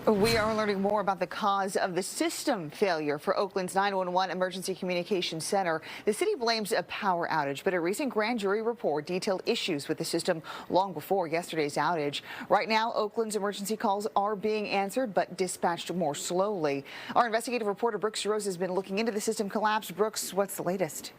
We are learning more about the cause of the system failure for Oakland's 911 Emergency Communications Center. The city blames a power outage, but a recent grand jury report detailed issues with the system long before yesterday's outage. Right now, Oakland's emergency calls are being answered, but dispatched more slowly. Our investigative reporter Brooks Rose has been looking into the system collapse. Brooks, what's the latest?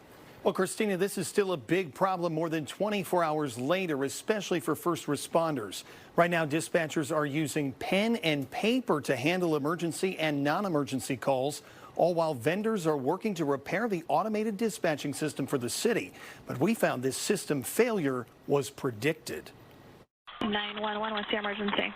Well, Christina, this is still a big problem more than 24 hours later, especially for first responders. Right now, dispatchers are using pen and paper to handle emergency and non-emergency calls, all while vendors are working to repair the automated dispatching system for the city. But we found this system failure was predicted. 911, what's the emergency?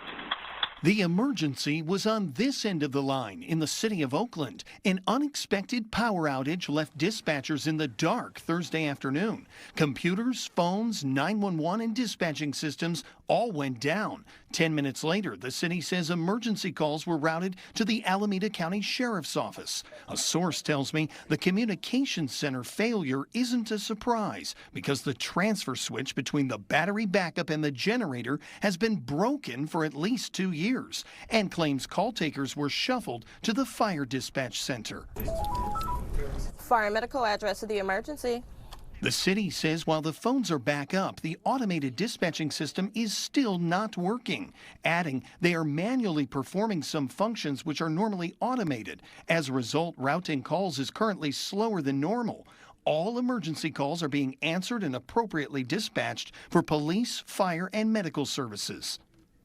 The emergency was on this end of the line in the city of Oakland. An unexpected power outage left dispatchers in the dark Thursday afternoon. Computers, phones, 911 and dispatching systems all went down. 10 minutes later, the city says emergency calls were routed to the Alameda County Sheriff's Office. A source tells me the communications center failure isn't a surprise because the transfer switch between the battery backup and the generator has been broken for at least 2 years, and claims call takers were shuffled to the fire dispatch center. Fire medical address of the emergency. The city says while the phones are back up, the automated dispatching system is still not working, adding they are manually performing some functions which are normally automated. As a result, routing calls is currently slower than normal. All emergency calls are being answered and appropriately dispatched for police, fire, and medical services.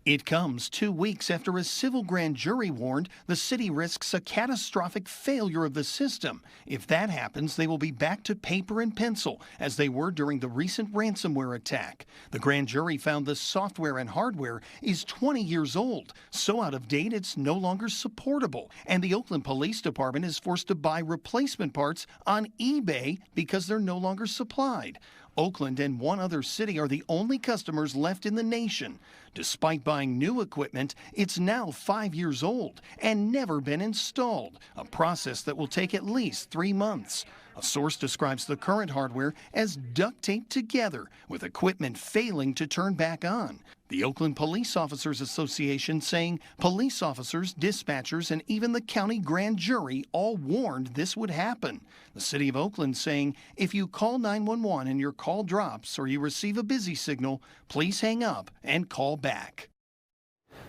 It comes 2 weeks after a civil grand jury warned the city risks a catastrophic failure of the system. If that happens, they will be back to paper and pencil, as they were during the recent ransomware attack. The grand jury found the software and hardware is 20 years old, so out of date it's no longer supportable. And the Oakland Police Department is forced to buy replacement parts on eBay because they're no longer supplied. Oakland and one other city are the only customers left in the nation. Despite buying new equipment, it's now 5 years old and never been installed, a process that will take at least 3 months. A source describes the current hardware as duct taped together, with equipment failing to turn back on. The Oakland Police Officers Association saying police officers, dispatchers, and even the county grand jury all warned this would happen. The city of Oakland saying if you call 911 and your call drops or you receive a busy signal, please hang up and call back.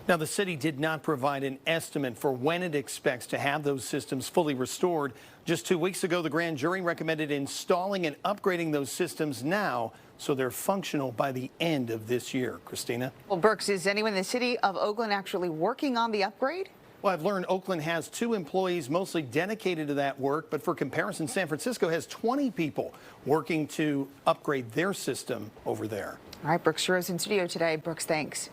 Now, the city did not provide an estimate for when it expects to have those systems fully restored. Just 2 weeks ago, the grand jury recommended installing and upgrading those systems now so they're functional by the end of this year. Christina? Well, Brooks, is anyone in the city of Oakland actually working on the upgrade? Well, I've learned Oakland has 2 employees mostly dedicated to that work, but for comparison, San Francisco has 20 people working to upgrade their system over there. All right, Brooks Rose in studio today. Brooks, thanks.